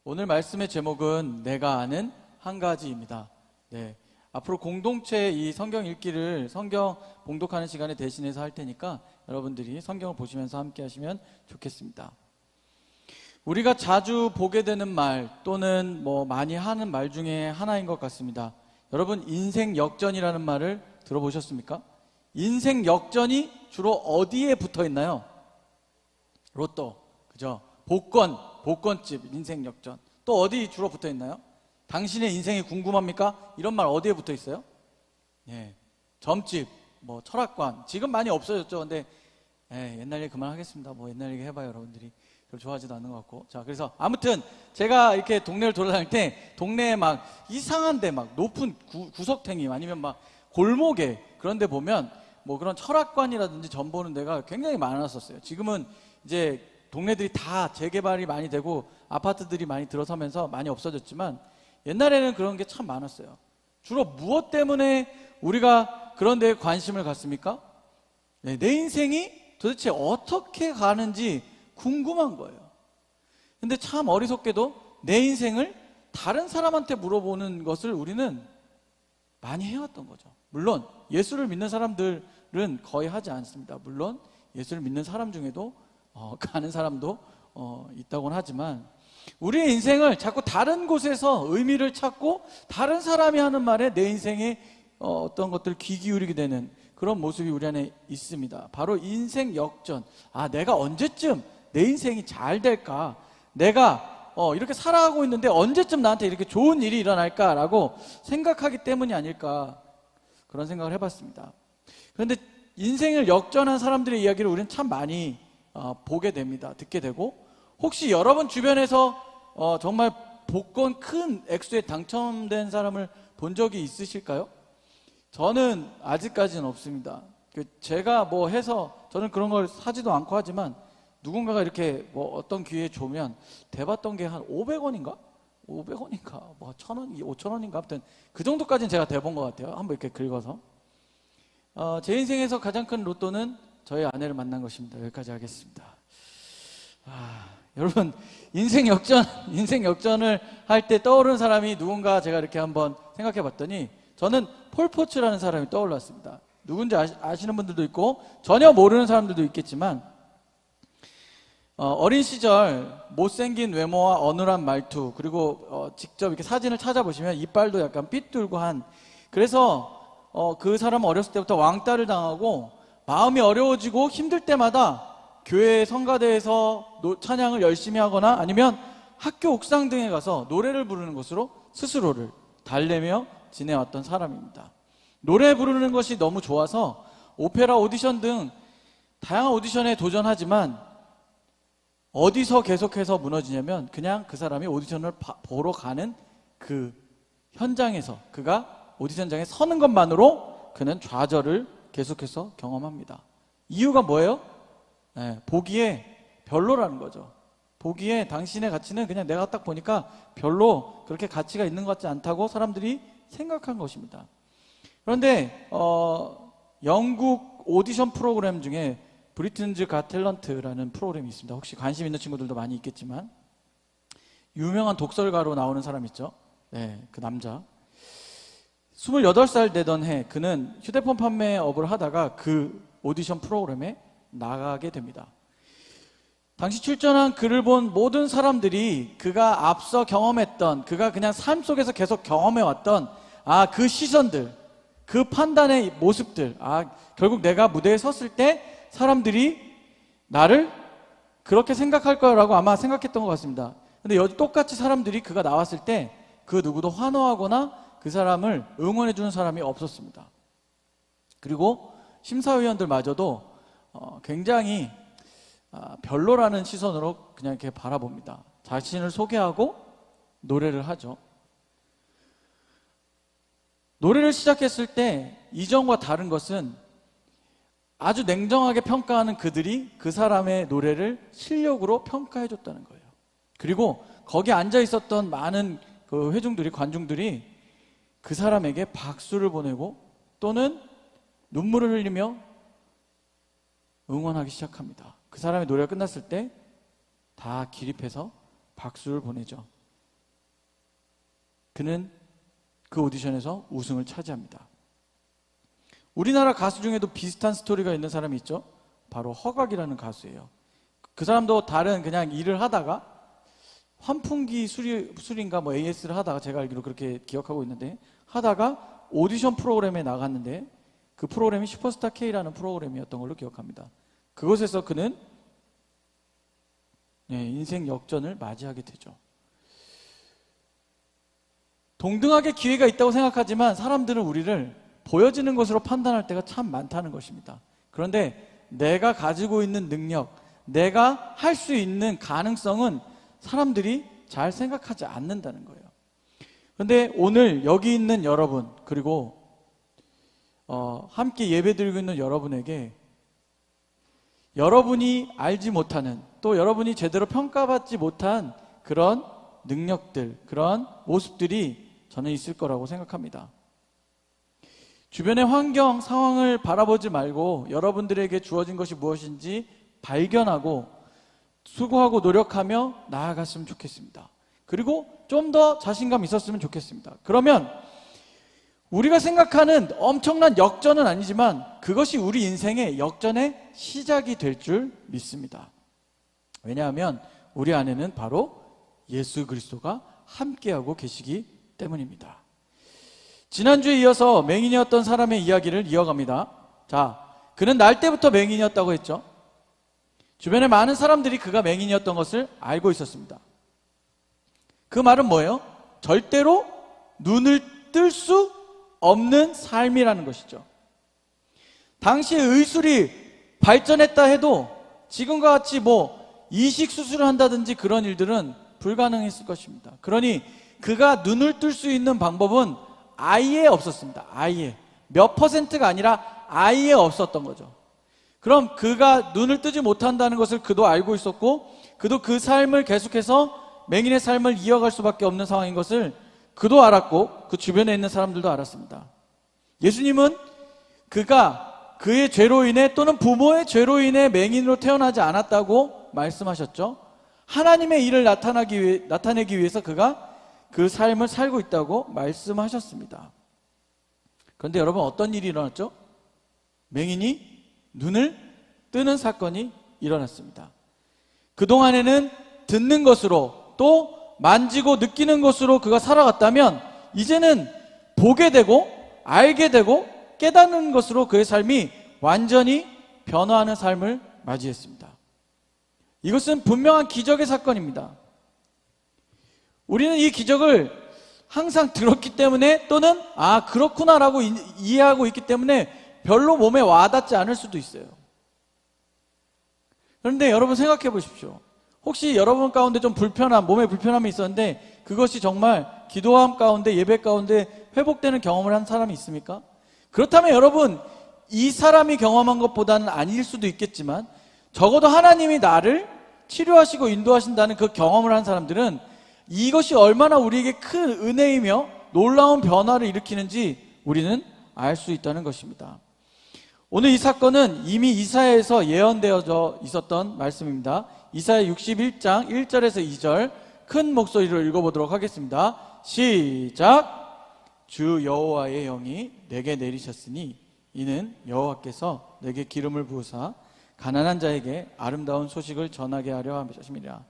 오늘 말씀의 제목은 내가 아는 한 가지입니다. 네, 앞으로 공동체 이 성경 읽기를 성경 봉독하는 시간에 대신해서 할 테니까 여러분들이 성경을 보시면서 함께 하시면 좋겠습니다. 우리가 자주 보게 되는 말 또는 많이 하는 말 중에 하나인 것 같습니다. 여러분, 인생 역전이라는 말을 들어보셨습니까? 인생 역전이 주로 어디에 붙어 있나요? 로또, 그죠? 복권집, 인생 역전. 또 어디 주로 붙어 있나요? 당신의 인생이 궁금합니까? 이런 말 어디에 붙어 있어요? 예, 점집, 철학관. 지금 많이 없어졌죠. 근데 옛날 얘기 그만하겠습니다. 옛날 얘기 해봐요. 여러분들이 별로 좋아하지도 않는 것 같고. 자, 그래서 아무튼 제가 이렇게 동네를 돌아다닐 때 동네에 막 이상한데 막 높은 구석탱이 아니면 막 골목에 그런 데 보면 그런 철학관이라든지 점 보는 데가 굉장히 많았었어요. 지금은 이제 동네들이 다 재개발이 많이 되고 아파트들이 많이 들어서면서 많이 없어졌지만 옛날에는 그런 게 참 많았어요. 주로 무엇 때문에 우리가 그런 데에 관심을 갖습니까? 내 인생이 도대체 어떻게 가는지 궁금한 거예요. 근데 참 어리석게도 내 인생을 다른 사람한테 물어보는 것을 우리는 많이 해왔던 거죠. 물론 예수를 믿는 사람들은 거의 하지 않습니다. 물론 예수를 믿는 사람 중에도 가는 사람도 있다고는 하지만 우리의 인생을 자꾸 다른 곳에서 의미를 찾고 다른 사람이 하는 말에 내 인생에 어떤 것들 귀 기울이게 되는 그런 모습이 우리 안에 있습니다. 바로 인생 역전. 내가 언제쯤 내 인생이 잘 될까? 내가 이렇게 살아가고 있는데 언제쯤 나한테 이렇게 좋은 일이 일어날까라고 생각하기 때문이 아닐까, 그런 생각을 해봤습니다. 그런데 인생을 역전한 사람들의 이야기를 우리는 참 많이 보게 됩니다. 듣게 되고, 혹시 여러분 주변에서 정말 복권 큰 액수에 당첨된 사람을 본 적이 있으실까요? 저는 아직까지는 없습니다. 제가 해서 저는 그런 걸 사지도 않고 하지만 누군가가 이렇게 어떤 기회에 주면 대봤던 게 한 500원인가? 500원인가? 1000원, 5000원인가? 아무튼 그 정도까지는 제가 대본 것 같아요. 한번 이렇게 긁어서. 제 인생에서 가장 큰 로또는 저희 아내를 만난 것입니다. 여기까지 하겠습니다. 여러분, 인생 역전을 할 때 떠오르는 사람이 누군가 제가 이렇게 한번 생각해 봤더니 저는 폴 포츠라는 사람이 떠올랐습니다. 누군지 아시는 분들도 있고 전혀 모르는 사람들도 있겠지만 어린 시절 못생긴 외모와 어눌한 말투, 그리고 직접 이렇게 사진을 찾아보시면 이빨도 약간 삐뚤고 그래서 그 사람은 어렸을 때부터 왕따를 당하고 마음이 어려워지고 힘들 때마다 교회 성가대에서 찬양을 열심히 하거나 아니면 학교 옥상 등에 가서 노래를 부르는 것으로 스스로를 달래며 지내왔던 사람입니다. 노래 부르는 것이 너무 좋아서 오페라 오디션 등 다양한 오디션에 도전하지만 어디서 계속해서 무너지냐면 그냥 그 사람이 오디션을 보러 가는 그 현장에서, 그가 오디션장에 서는 것만으로 그는 좌절을 계속해서 경험합니다. 이유가 뭐예요? 보기에 별로라는 거죠. 보기에 당신의 가치는 그냥 내가 딱 보니까 별로 그렇게 가치가 있는 것 같지 않다고 사람들이 생각한 것입니다. 그런데 영국 오디션 프로그램 중에 브리튼즈 갓 탤런트라는 프로그램이 있습니다. 혹시 관심 있는 친구들도 많이 있겠지만 유명한 독설가로 나오는 사람 있죠? 그 남자 28살 되던 해 그는 휴대폰 판매업을 하다가 그 오디션 프로그램에 나가게 됩니다. 당시 출전한 그를 본 모든 사람들이 그가 앞서 경험했던, 그가 그냥 삶 속에서 계속 경험해왔던 그 시선들, 그 판단의 모습들, 결국 내가 무대에 섰을 때 사람들이 나를 그렇게 생각할 거라고 아마 생각했던 것 같습니다. 근데 똑같이 사람들이 그가 나왔을 때 그 누구도 환호하거나 그 사람을 응원해 주는 사람이 없었습니다. 그리고 심사위원들마저도 굉장히 별로라는 시선으로 그냥 이렇게 바라봅니다. 자신을 소개하고 노래를 하죠. 노래를 시작했을 때 이전과 다른 것은 아주 냉정하게 평가하는 그들이 그 사람의 노래를 실력으로 평가해 줬다는 거예요. 그리고 거기 앉아 있었던 많은 그 관중들이 그 사람에게 박수를 보내고 또는 눈물을 흘리며 응원하기 시작합니다. 그 사람의 노래가 끝났을 때 다 기립해서 박수를 보내죠. 그는 그 오디션에서 우승을 차지합니다. 우리나라 가수 중에도 비슷한 스토리가 있는 사람이 있죠. 바로 허각이라는 가수예요. 그 사람도 다른 그냥 일을 하다가 환풍기 수리인가 뭐 AS를 하다가, 제가 알기로 그렇게 기억하고 있는데, 하다가 오디션 프로그램에 나갔는데 그 프로그램이 슈퍼스타 K라는 프로그램이었던 걸로 기억합니다. 그곳에서 그는 인생 역전을 맞이하게 되죠. 동등하게 기회가 있다고 생각하지만 사람들은 우리를 보여지는 것으로 판단할 때가 참 많다는 것입니다. 그런데 내가 가지고 있는 능력, 내가 할 수 있는 가능성은 사람들이 잘 생각하지 않는다는 거예요. 그런데 오늘 여기 있는 여러분, 그리고 함께 예배드리고 있는 여러분에게 여러분이 알지 못하는, 또 여러분이 제대로 평가받지 못한 그런 능력들, 그런 모습들이 저는 있을 거라고 생각합니다. 주변의 환경, 상황을 바라보지 말고 여러분들에게 주어진 것이 무엇인지 발견하고 수고하고 노력하며 나아갔으면 좋겠습니다. 그리고 좀 더 자신감 있었으면 좋겠습니다. 그러면 우리가 생각하는 엄청난 역전은 아니지만 그것이 우리 인생의 역전의 시작이 될 줄 믿습니다. 왜냐하면 우리 안에는 바로 예수 그리스도가 함께하고 계시기 때문입니다. 지난주에 이어서 맹인이었던 사람의 이야기를 이어갑니다. 자, 그는 날 때부터 맹인이었다고 했죠. 주변에 많은 사람들이 그가 맹인이었던 것을 알고 있었습니다. 그 말은 뭐예요? 절대로 눈을 뜰 수 없는 삶이라는 것이죠. 당시에 의술이 발전했다 해도 지금과 같이 뭐 이식 수술을 한다든지 그런 일들은 불가능했을 것입니다. 그러니 그가 눈을 뜰 수 있는 방법은 아예 없었습니다. 아예. 몇 퍼센트가 아니라 아예 없었던 거죠. 그럼 그가 눈을 뜨지 못한다는 것을 그도 알고 있었고, 그도 그 삶을 계속해서 맹인의 삶을 이어갈 수밖에 없는 상황인 것을 그도 알았고, 그 주변에 있는 사람들도 알았습니다. 예수님은 그가 그의 죄로 인해 또는 부모의 죄로 인해 맹인으로 태어나지 않았다고 말씀하셨죠. 하나님의 일을 나타내기 위해서 그가 그 삶을 살고 있다고 말씀하셨습니다. 그런데 여러분, 어떤 일이 일어났죠? 맹인이 눈을 뜨는 사건이 일어났습니다. 그동안에는 듣는 것으로 또 만지고 느끼는 것으로 그가 살아갔다면 이제는 보게 되고 알게 되고 깨닫는 것으로 그의 삶이 완전히 변화하는 삶을 맞이했습니다. 이것은 분명한 기적의 사건입니다. 우리는 이 기적을 항상 들었기 때문에, 또는 그렇구나라고 이해하고 있기 때문에 별로 몸에 와닿지 않을 수도 있어요. 그런데 여러분 생각해 보십시오. 혹시 여러분 가운데 좀 몸에 불편함이 있었는데 그것이 정말 기도함 가운데, 예배 가운데 회복되는 경험을 한 사람이 있습니까? 그렇다면 여러분, 이 사람이 경험한 것보다는 아닐 수도 있겠지만 적어도 하나님이 나를 치료하시고 인도하신다는 그 경험을 한 사람들은 이것이 얼마나 우리에게 큰 은혜이며 놀라운 변화를 일으키는지 우리는 알 수 있다는 것입니다. 오늘 이 사건은 이미 이사야에서 예언되어져 있었던 말씀입니다. 이사야 61장 1절에서 2절 큰 목소리로 읽어보도록 하겠습니다. 시작. 주 여호와의 영이 내게 내리셨으니 이는 여호와께서 내게 기름을 부으사 가난한 자에게 아름다운 소식을 전하게 하려 하심이라.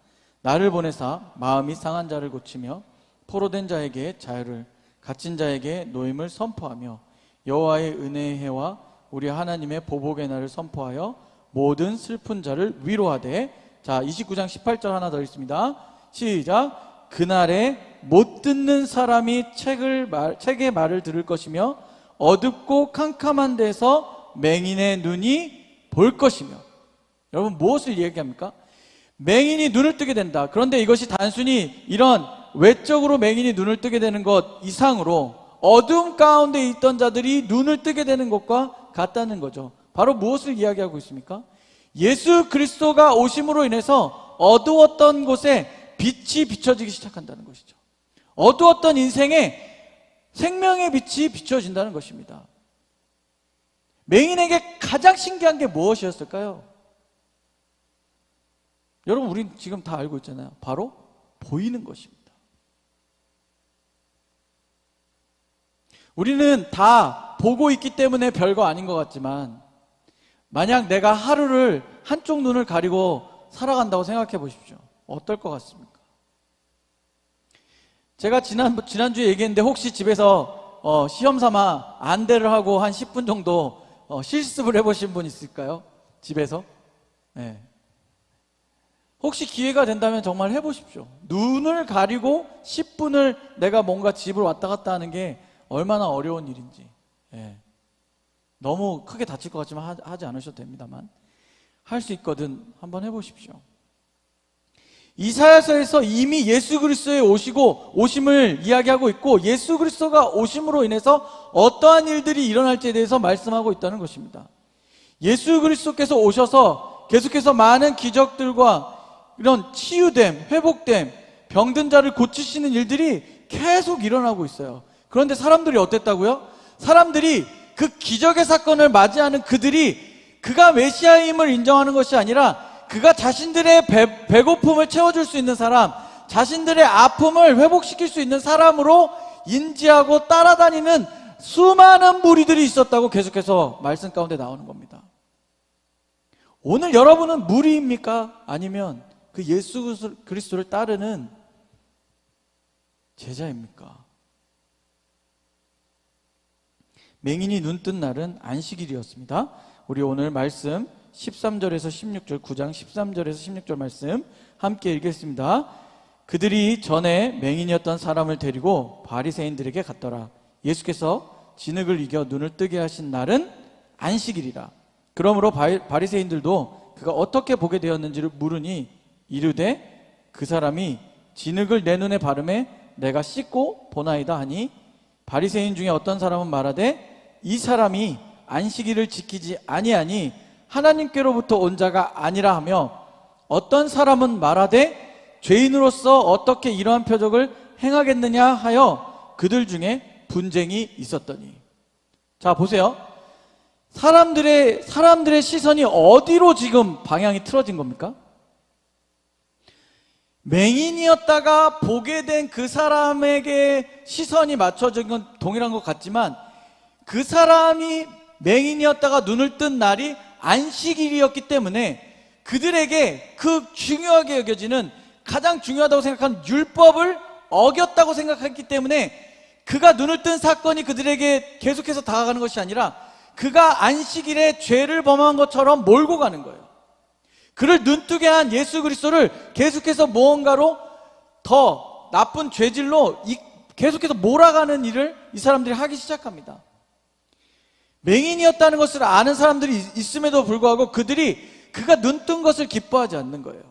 나를 보내사 마음이 상한 자를 고치며 포로된 자에게 자유를, 갇힌 자에게 노임을 선포하며 여호와의 은혜의 해와 우리 하나님의 보복의 날을 선포하여 모든 슬픈 자를 위로하되. 자, 29장 18절 하나 더 읽습니다. 시작. 그날에 못 듣는 사람이 책의 말을 들을 것이며 어둡고 캄캄한 데서 맹인의 눈이 볼 것이며. 여러분, 무엇을 얘기합니까? 맹인이 눈을 뜨게 된다. 그런데 이것이 단순히 이런 외적으로 맹인이 눈을 뜨게 되는 것 이상으로 어둠 가운데 있던 자들이 눈을 뜨게 되는 것과 같다는 거죠. 바로 무엇을 이야기하고 있습니까? 예수 그리스도가 오심으로 인해서 어두웠던 곳에 빛이 비춰지기 시작한다는 것이죠. 어두웠던 인생에 생명의 빛이 비춰진다는 것입니다. 맹인에게 가장 신기한 게 무엇이었을까요? 여러분, 우린 지금 다 알고 있잖아요. 바로 보이는 것입니다. 우리는 다 보고 있기 때문에 별거 아닌 것 같지만, 만약 내가 하루를 한쪽 눈을 가리고 살아간다고 생각해 보십시오. 어떨 것 같습니까? 제가 지난주에 얘기했는데, 혹시 집에서 시험 삼아 안대를 하고 한 10분 정도 실습을 해보신 분 있을까요? 집에서? 네. 혹시 기회가 된다면 정말 해보십시오. 눈을 가리고 10분을 내가 뭔가 집을 왔다 갔다 하는 게 얼마나 어려운 일인지. 네. 너무 크게 다칠 것 같지만 하지 않으셔도 됩니다만, 할 수 있거든 한번 해보십시오. 이사야서에서 이미 예수 그리스도의 오심을 이야기하고 있고, 예수 그리스도가 오심으로 인해서 어떠한 일들이 일어날지에 대해서 말씀하고 있다는 것입니다. 예수 그리스도께서 오셔서 계속해서 많은 기적들과 이런 치유됨, 회복됨, 병든 자를 고치시는 일들이 계속 일어나고 있어요. 그런데 사람들이 어땠다고요? 사람들이 그 기적의 사건을 맞이하는 그가 메시아임을 인정하는 것이 아니라, 그가 자신들의 배고픔을 채워줄 수 있는 사람, 자신들의 아픔을 회복시킬 수 있는 사람으로 인지하고 따라다니는 수많은 무리들이 있었다고 계속해서 말씀 가운데 나오는 겁니다. 오늘 여러분은 무리입니까? 아니면 그 예수 그리스도를 따르는 제자입니까? 맹인이 눈 뜬 날은 안식일이었습니다. 우리 오늘 말씀 13절에서 16절, 9장 13절에서 16절 말씀 함께 읽겠습니다. 그들이 전에 맹인이었던 사람을 데리고 바리새인들에게 갔더라. 예수께서 진흙을 이겨 눈을 뜨게 하신 날은 안식일이라. 그러므로 바리새인들도 그가 어떻게 보게 되었는지를 물으니 이르되 그 사람이 진흙을 내 눈에 바르매 내가 씻고 보나이다 하니, 바리새인 중에 어떤 사람은 말하되 이 사람이 안식일을 지키지 아니하니 하나님께로부터 온 자가 아니라 하며, 어떤 사람은 말하되 죄인으로서 어떻게 이러한 표적을 행하겠느냐 하여 그들 중에 분쟁이 있었더니. 자, 보세요. 사람들의 시선이 어디로 지금 방향이 틀어진 겁니까? 맹인이었다가 보게 된 그 사람에게 시선이 맞춰진 건 동일한 것 같지만, 그 사람이 맹인이었다가 눈을 뜬 날이 안식일이었기 때문에 그들에게 그 중요하게 여겨지는, 가장 중요하다고 생각하는 율법을 어겼다고 생각했기 때문에, 그가 눈을 뜬 사건이 그들에게 계속해서 다가가는 것이 아니라 그가 안식일에 죄를 범한 것처럼 몰고 가는 거예요. 그를 눈뜨게 한 예수 그리스도를 계속해서 무언가로 더 나쁜 죄질로 계속해서 몰아가는 일을 이 사람들이 하기 시작합니다. 맹인이었다는 것을 아는 사람들이 있음에도 불구하고 그가 눈뜬 것을 기뻐하지 않는 거예요.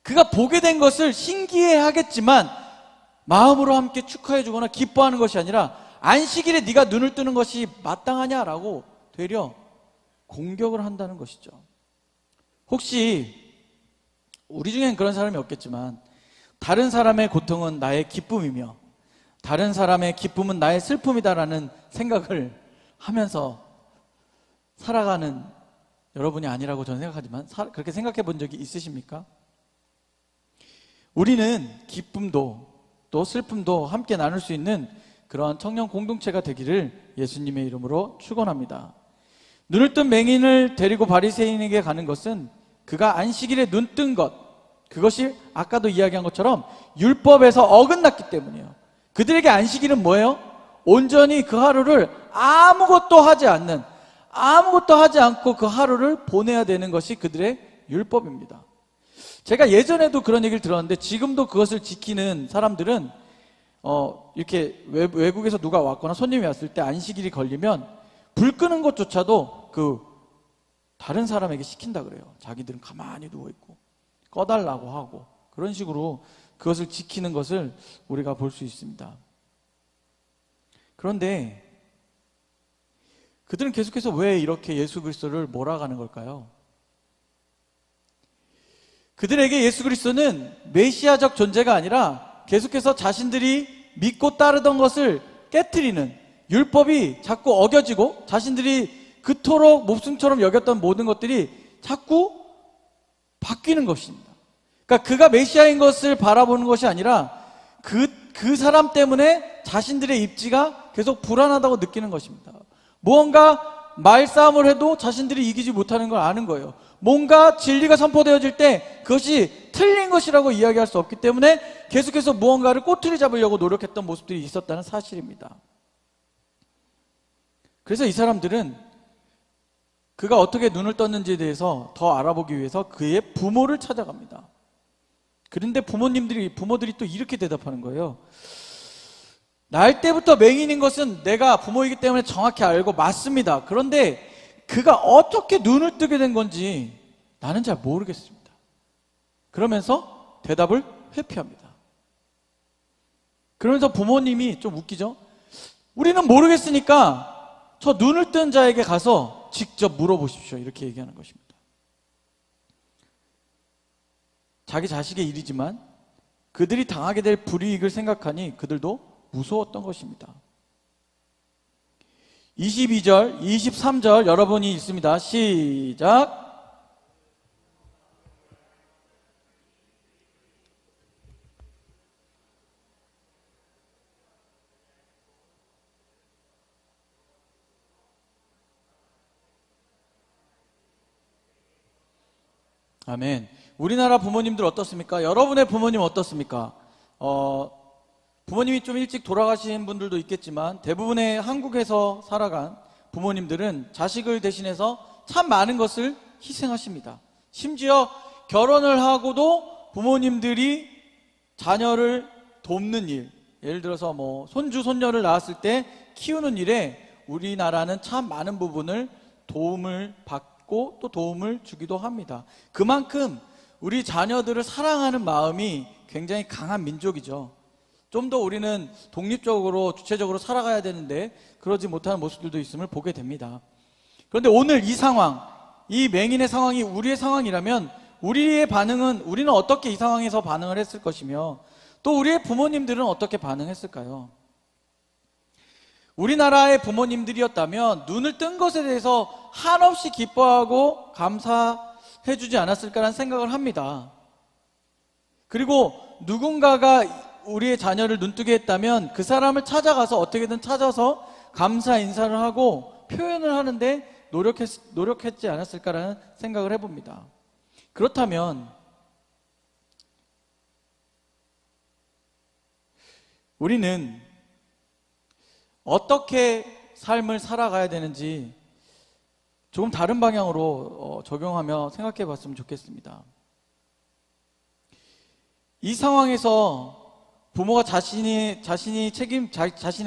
그가 보게 된 것을 신기해 하겠지만 마음으로 함께 축하해 주거나 기뻐하는 것이 아니라, 안식일에 네가 눈을 뜨는 것이 마땅하냐라고 되려 공격을 한다는 것이죠. 혹시 우리 중엔 그런 사람이 없겠지만, 다른 사람의 고통은 나의 기쁨이며 다른 사람의 기쁨은 나의 슬픔이다라는 생각을 하면서 살아가는 여러분이 아니라고 저는 생각하지만, 그렇게 생각해 본 적이 있으십니까? 우리는 기쁨도 또 슬픔도 함께 나눌 수 있는 그런 청년 공동체가 되기를 예수님의 이름으로 축원합니다. 눈을 뜬 맹인을 데리고 바리새인에게 가는 것은 그가 안식일에 눈 뜬 것, 그것이 아까도 이야기한 것처럼 율법에서 어긋났기 때문이에요. 그들에게 안식일은 뭐예요? 온전히 그 하루를 아무것도 하지 않고 그 하루를 보내야 되는 것이 그들의 율법입니다. 제가 예전에도 그런 얘기를 들었는데, 지금도 그것을 지키는 사람들은 이렇게 외국에서 누가 왔거나 손님이 왔을 때 안식일이 걸리면 불 끄는 것조차도 다른 사람에게 시킨다 그래요. 자기들은 가만히 누워있고 꺼달라고 하고, 그런 식으로 그것을 지키는 것을 우리가 볼 수 있습니다. 그런데 그들은 계속해서 왜 이렇게 예수 그리스도를 몰아가는 걸까요? 그들에게 예수 그리스도는 메시아적 존재가 아니라 계속해서 자신들이 믿고 따르던 것을 깨트리는, 율법이 자꾸 어겨지고 자신들이 그토록 몹쓸처럼 여겼던 모든 것들이 자꾸 바뀌는 것입니다. 그러니까 그가 메시아인 것을 바라보는 것이 아니라 그 사람 때문에 자신들의 입지가 계속 불안하다고 느끼는 것입니다. 무언가 말싸움을 해도 자신들이 이기지 못하는 걸 아는 거예요. 뭔가 진리가 선포되어질 때 그것이 틀린 것이라고 이야기할 수 없기 때문에 계속해서 무언가를 꼬투리 잡으려고 노력했던 모습들이 있었다는 사실입니다. 그래서 이 사람들은 그가 어떻게 눈을 떴는지에 대해서 더 알아보기 위해서 그의 부모를 찾아갑니다. 그런데 부모들이 또 이렇게 대답하는 거예요. 날 때부터 맹인인 것은 내가 부모이기 때문에 정확히 알고 맞습니다. 그런데 그가 어떻게 눈을 뜨게 된 건지 나는 잘 모르겠습니다. 그러면서 대답을 회피합니다. 그러면서 부모님이 좀 웃기죠? 우리는 모르겠으니까 저 눈을 뜬 자에게 가서 직접 물어보십시오. 이렇게 얘기하는 것입니다. 자기 자식의 일이지만 그들이 당하게 될 불이익을 생각하니 그들도 무서웠던 것입니다. 22절, 23절 여러분이 읽습니다. 시작. 아멘. 우리나라 부모님들 어떻습니까? 여러분의 부모님 어떻습니까? 부모님이 좀 일찍 돌아가신 분들도 있겠지만 대부분의 한국에서 살아간 부모님들은 자식을 대신해서 참 많은 것을 희생하십니다. 심지어 결혼을 하고도 부모님들이 자녀를 돕는 일, 예를 들어서 뭐 손주, 손녀를 낳았을 때 키우는 일에 우리나라는 참 많은 부분을 도움을 받고 또 도움을 주기도 합니다. 그만큼 우리 자녀들을 사랑하는 마음이 굉장히 강한 민족이죠. 좀 더 우리는 독립적으로 주체적으로 살아가야 되는데 그러지 못하는 모습들도 있음을 보게 됩니다. 그런데 오늘 이 상황, 이 맹인의 상황이 우리의 상황이라면 우리의 반응은, 우리는 어떻게 이 상황에서 반응을 했을 것이며 또 우리의 부모님들은 어떻게 반응했을까요? 우리나라의 부모님들이었다면 눈을 뜬 것에 대해서 한없이 기뻐하고 감사해 주지 않았을까라는 생각을 합니다. 그리고 누군가가 우리의 자녀를 눈뜨게 했다면 그 사람을 찾아가서 어떻게든 찾아서 감사 인사를 하고 표현을 하는데 노력했지 않았을까라는 생각을 해봅니다. 그렇다면 우리는 어떻게 삶을 살아가야 되는지 조금 다른 방향으로 적용하며 생각해 봤으면 좋겠습니다. 이 상황에서 부모가 자신의 자신의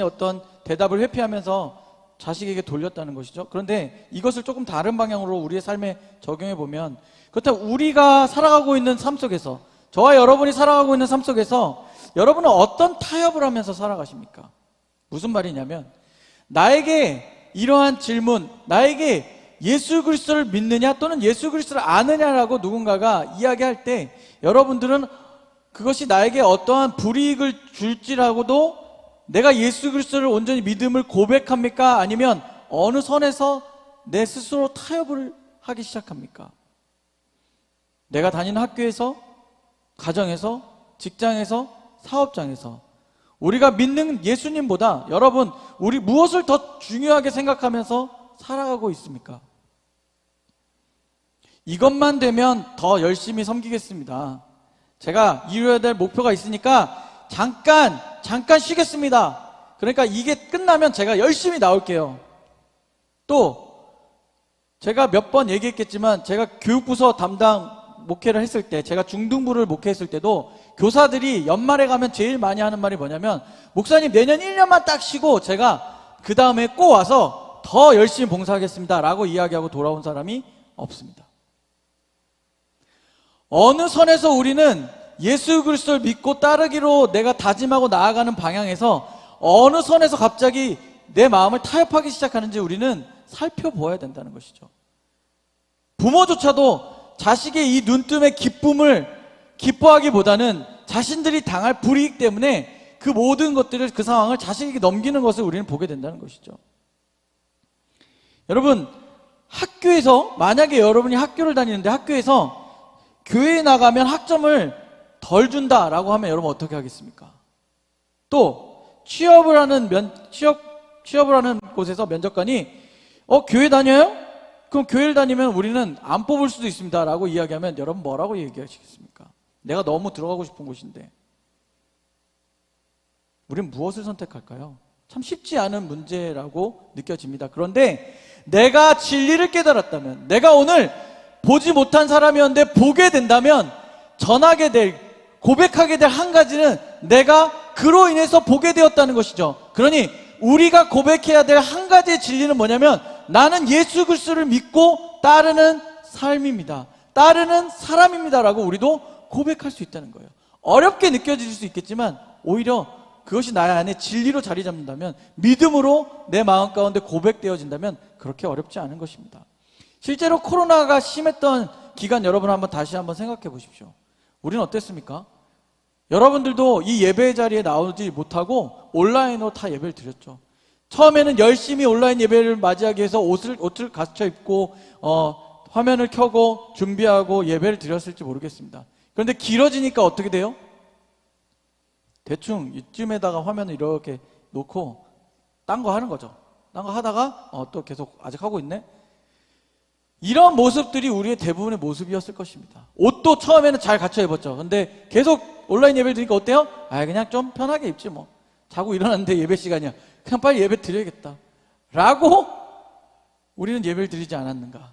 어떤 대답을 회피하면서 자식에게 돌렸다는 것이죠. 그런데 이것을 조금 다른 방향으로 우리의 삶에 적용해 보면, 그렇다면 우리가 살아가고 있는 삶 속에서, 저와 여러분이 살아가고 있는 삶 속에서 여러분은 어떤 타협을 하면서 살아가십니까? 무슨 말이냐면, 나에게 이러한 질문, 나에게 예수 그리스도를 믿느냐 또는 예수 그리스도를 아느냐라고 누군가가 이야기할 때 여러분들은 그것이 나에게 어떠한 불이익을 줄지라고도 내가 예수 그리스도를 온전히 믿음을 고백합니까? 아니면 어느 선에서 내 스스로 타협을 하기 시작합니까? 내가 다니는 학교에서, 가정에서, 직장에서, 사업장에서 우리가 믿는 예수님보다 여러분, 우리 무엇을 더 중요하게 생각하면서 살아가고 있습니까? 이것만 되면 더 열심히 섬기겠습니다. 제가 이루어야 될 목표가 있으니까 잠깐 쉬겠습니다. 그러니까 이게 끝나면 제가 열심히 나올게요. 또 제가 몇 번 얘기했겠지만 제가 교육부서 담당 목회를 했을 때, 제가 중등부를 목회했을 때도 교사들이 연말에 가면 제일 많이 하는 말이 뭐냐면, 목사님 내년 1년만 딱 쉬고 제가 그 다음에 꼭 와서 더 열심히 봉사하겠습니다 라고 이야기하고 돌아온 사람이 없습니다. 어느 선에서 우리는 예수 그리스도를 믿고 따르기로 내가 다짐하고 나아가는 방향에서 어느 선에서 갑자기 내 마음을 타협하기 시작하는지 우리는 살펴보아야 된다는 것이죠. 부모조차도 자식의 이 눈뜸의 기쁨을 기뻐하기보다는 자신들이 당할 불이익 때문에 그 모든 것들을, 그 상황을 자식에게 넘기는 것을 우리는 보게 된다는 것이죠. 여러분, 학교에서, 만약에 여러분이 학교를 다니는데 학교에서 교회에 나가면 학점을 덜 준다라고 하면 여러분 어떻게 하겠습니까? 또 취업을 하는 취업 취업을 하는 곳에서 면접관이 교회 다녀요? 그럼 교회를 다니면 우리는 안 뽑을 수도 있습니다 라고 이야기하면 여러분 뭐라고 얘기하시겠습니까? 내가 너무 들어가고 싶은 곳인데 우리는 무엇을 선택할까요? 참 쉽지 않은 문제라고 느껴집니다. 그런데 내가 진리를 깨달았다면, 내가 오늘 보지 못한 사람이었는데 보게 된다면 전하게 될, 고백하게 될 한 가지는 내가 그로 인해서 보게 되었다는 것이죠. 그러니 우리가 고백해야 될 한 가지의 진리는 뭐냐면 나는 예수 그리스도를 믿고 따르는 삶입니다. 따르는 사람입니다 라고 우리도 고백할 수 있다는 거예요. 어렵게 느껴질 수 있겠지만 오히려 그것이 나의 안에 진리로 자리 잡는다면, 믿음으로 내 마음 가운데 고백되어진다면 그렇게 어렵지 않은 것입니다. 실제로 코로나가 심했던 기간 여러분 다시 한번 생각해 보십시오. 우리는 어땠습니까? 여러분들도 이 예배 자리에 나오지 못하고 온라인으로 다 예배를 드렸죠. 처음에는 열심히 온라인 예배를 맞이하기 위해서 옷을 갖춰 입고 화면을 켜고 준비하고 예배를 드렸을지 모르겠습니다. 그런데 길어지니까 어떻게 돼요? 대충 이쯤에다가 화면을 이렇게 놓고 딴 거 하는 거죠. 딴 거 하다가 또 계속 아직 하고 있네. 이런 모습들이 우리의 대부분의 모습이었을 것입니다. 옷도 처음에는 잘 갖춰 입었죠. 근데 계속 온라인 예배를 드리니까 어때요? 그냥 좀 편하게 입지 뭐. 자고 일어났는데 예배 시간이야. 그냥 빨리 예배 드려야겠다 라고 우리는 예배를 드리지 않았는가.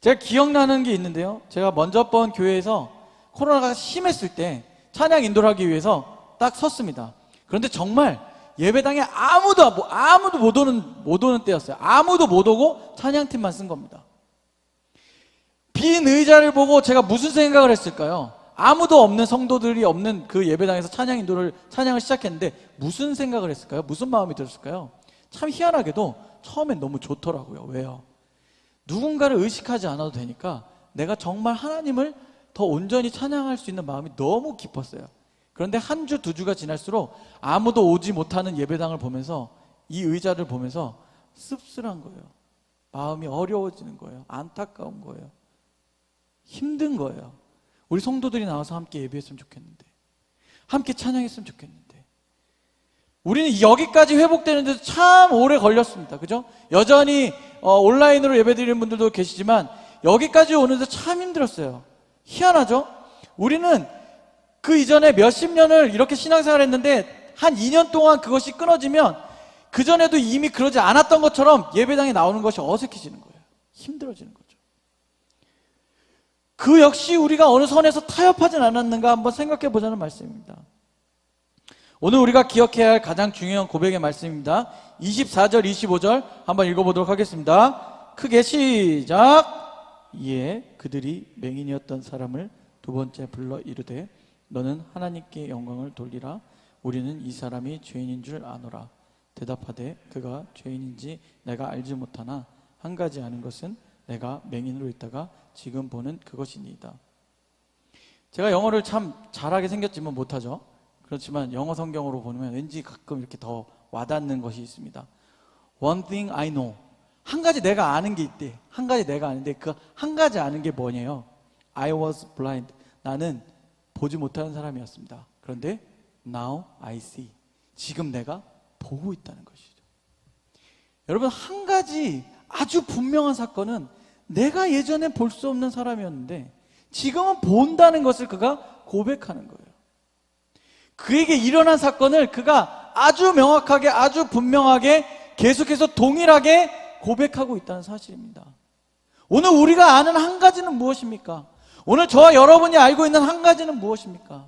제가 기억나는 게 있는데요. 제가 먼저 번 교회에서 코로나가 심했을 때 찬양 인도를 하기 위해서 딱 섰습니다. 그런데 정말 예배당에 아무도 못 오는 때였어요. 아무도 못 오고 찬양팀만 쓴 겁니다. 빈 의자를 보고 제가 무슨 생각을 했을까요? 아무도 없는 성도들이 없는 그 예배당에서 찬양을 시작했는데 무슨 생각을 했을까요? 무슨 마음이 들었을까요? 참 희한하게도 처음엔 너무 좋더라고요. 왜요? 누군가를 의식하지 않아도 되니까 내가 정말 하나님을 더 온전히 찬양할 수 있는 마음이 너무 깊었어요. 그런데 한 주, 두 주가 지날수록 아무도 오지 못하는 예배당을 보면서, 이 의자를 보면서 씁쓸한 거예요. 마음이 어려워지는 거예요. 안타까운 거예요. 힘든 거예요. 우리 성도들이 나와서 함께 예배했으면 좋겠는데, 함께 찬양했으면 좋겠는데, 우리는 여기까지 회복되는데도 참 오래 걸렸습니다. 그죠? 여전히 온라인으로 예배드리는 분들도 계시지만 여기까지 오는데 참 힘들었어요. 희한하죠? 우리는 그 이전에 몇십 년을 이렇게 신앙생활을 했는데 한 2년 동안 그것이 끊어지면 그전에도 이미 그러지 않았던 것처럼 예배당에 나오는 것이 어색해지는 거예요. 힘들어지는 거죠. 그 역시 우리가 어느 선에서 타협하진 않았는가 한번 생각해 보자는 말씀입니다. 오늘 우리가 기억해야 할 가장 중요한 고백의 말씀입니다. 24절, 25절 한번 읽어보도록 하겠습니다. 크게 시작. 이에 그들이 맹인이었던 사람을 두 번째 불러 이르되 너는 하나님께 영광을 돌리라. 우리는 이 사람이 죄인인 줄 아노라. 대답하되 그가 죄인인지 내가 알지 못하나 한 가지 아는 것은 내가 맹인으로 있다가 지금 보는 그것이니이다. 제가 영어를 참 잘하게 생겼지만 못하죠. 그렇지만 영어 성경으로 보면 왠지 가끔 이렇게 더 와닿는 것이 있습니다. One thing I know. 한 가지 내가 아는 게 있대. 한 가지 내가 아는데 그 한 가지 아는 게 뭐냐요? I was blind. 나는 보지 못하는 사람이었습니다. 그런데 now I see. 지금 내가 보고 있다는 것이죠. 여러분, 한 가지 아주 분명한 사건은 내가 예전에 볼 수 없는 사람이었는데 지금은 본다는 것을 그가 고백하는 거예요. 그에게 일어난 사건을 그가 아주 명확하게, 아주 분명하게 계속해서 동일하게 고백하고 있다는 사실입니다. 오늘 우리가 아는 한 가지는 무엇입니까? 오늘 저와 여러분이 알고 있는 한 가지는 무엇입니까?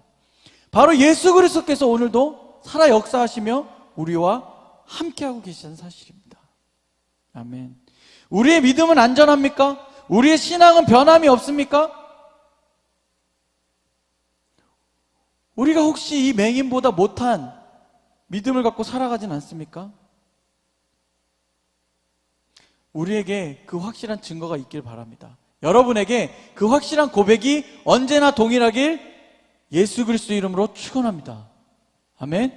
바로 예수 그리스도께서 오늘도 살아 역사하시며 우리와 함께하고 계시는 사실입니다. 아멘. 우리의 믿음은 안전합니까? 우리의 신앙은 변함이 없습니까? 우리가 혹시 이 맹인보다 못한 믿음을 갖고 살아가진 않습니까? 우리에게 그 확실한 증거가 있길 바랍니다. 여러분에게 그 확실한 고백이 언제나 동일하길 예수 그리스도 이름으로 축원합니다. 아멘.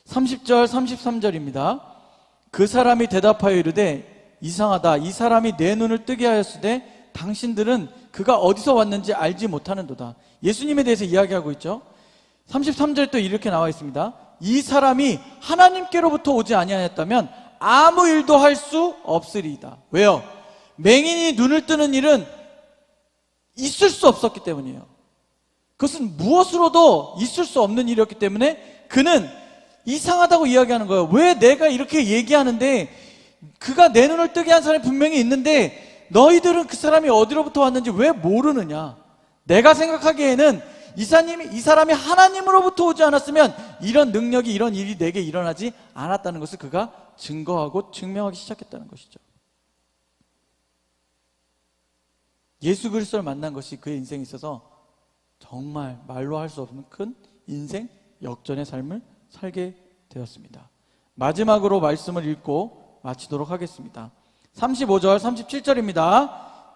30절 33절입니다. 그 사람이 대답하여 이르되 이상하다. 이 사람이 내 눈을 뜨게 하였으되 당신들은 그가 어디서 왔는지 알지 못하는도다. 예수님에 대해서 이야기하고 있죠. 33절 또 이렇게 나와 있습니다. 이 사람이 하나님께로부터 오지 아니하였다면 아무 일도 할 수 없으리이다. 왜요? 맹인이 눈을 뜨는 일은 있을 수 없었기 때문이에요. 그것은 무엇으로도 있을 수 없는 일이었기 때문에 그는 이상하다고 이야기하는 거예요. 왜 내가 이렇게 얘기하는데 그가 내 눈을 뜨게 한 사람이 분명히 있는데 너희들은 그 사람이 어디로부터 왔는지 왜 모르느냐? 내가 생각하기에는 이 사람이 하나님으로부터 오지 않았으면 이런 능력이, 이런 일이 내게 일어나지 않았다는 것을 그가 증거하고 증명하기 시작했다는 것이죠. 예수 그리스도를 만난 것이 그의 인생에 있어서 정말 말로 할 수 없는 큰 인생 역전의 삶을 살게 되었습니다. 마지막으로 말씀을 읽고 마치도록 하겠습니다. 35절 37절입니다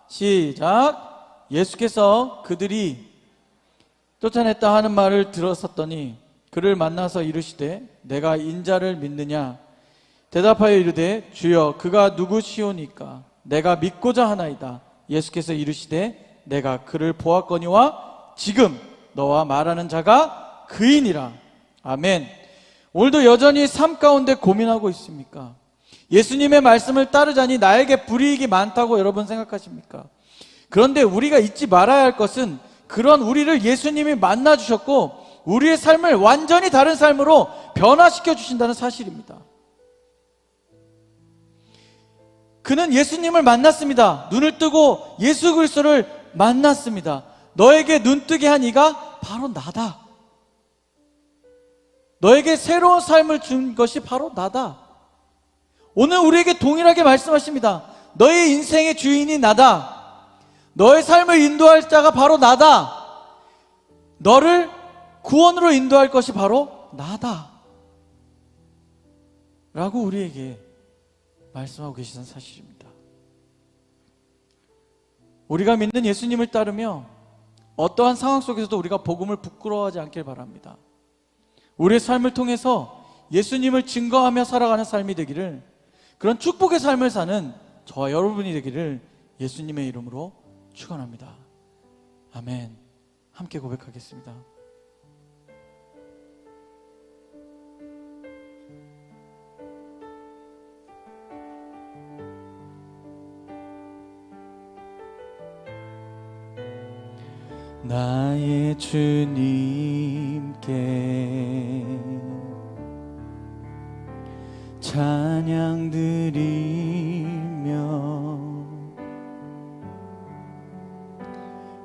시작. 예수께서 그들이 쫓아냈다 하는 말을 들었었더니 그를 만나서 이르시되 내가 인자를 믿느냐? 대답하여 이르되 주여 그가 누구시오니까? 내가 믿고자 하나이다. 예수께서 이르시되 내가 그를 보았거니와 지금 너와 말하는 자가 그이니라. 아멘. 오늘도 여전히 삶 가운데 고민하고 있습니까? 예수님의 말씀을 따르자니 나에게 불이익이 많다고 여러분 생각하십니까? 그런데 우리가 잊지 말아야 할 것은 그런 우리를 예수님이 만나주셨고 우리의 삶을 완전히 다른 삶으로 변화시켜 주신다는 사실입니다. 그는 예수님을 만났습니다. 눈을 뜨고 예수 그리스도를 만났습니다. 너에게 눈뜨게 한 이가 바로 나다. 너에게 새로운 삶을 준 것이 바로 나다. 오늘 우리에게 동일하게 말씀하십니다. 너의 인생의 주인이 나다. 너의 삶을 인도할 자가 바로 나다. 너를 구원으로 인도할 것이 바로 나다 라고 우리에게 말씀하고 계시는 사실입니다. 우리가 믿는 예수님을 따르며 어떠한 상황 속에서도 우리가 복음을 부끄러워하지 않길 바랍니다. 우리의 삶을 통해서 예수님을 증거하며 살아가는 삶이 되기를, 그런 축복의 삶을 사는 저와 여러분이 되기를 예수님의 이름으로 축원합니다. 아멘. 함께 고백하겠습니다. 나의 주님께 찬양 드리며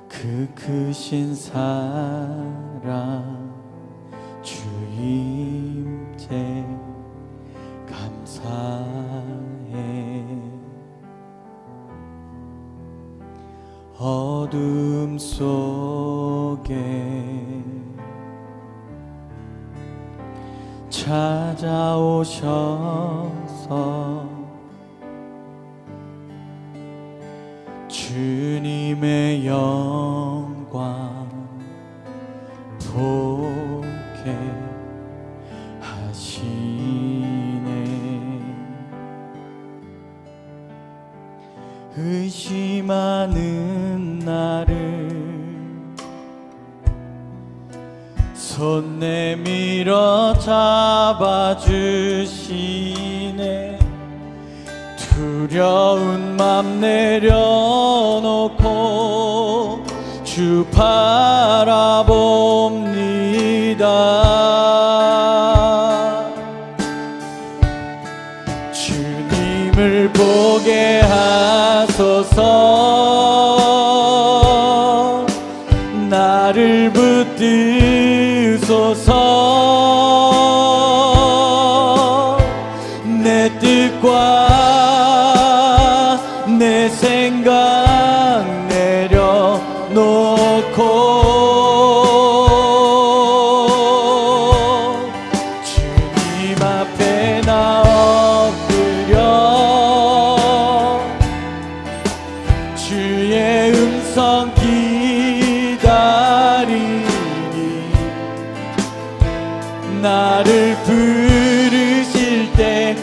그 크신 사랑 주임께 감사해. 어둠 속에 찾아오셔서 주님의 영광 보게 하시네. 의심하는 나를 손 내밀어 잡아주시네. 두려운 맘 내려놓고 주 바라봅니다. 주님을 보게 하소서. 나를 붙드소서. 내 뜻과 내 생각 내려놓고 주님 앞에 나 엎드려 주의 음성 기다리니 나를 부르실 때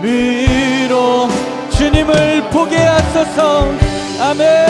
믿음으로 주님을 보게 하소서. 아멘.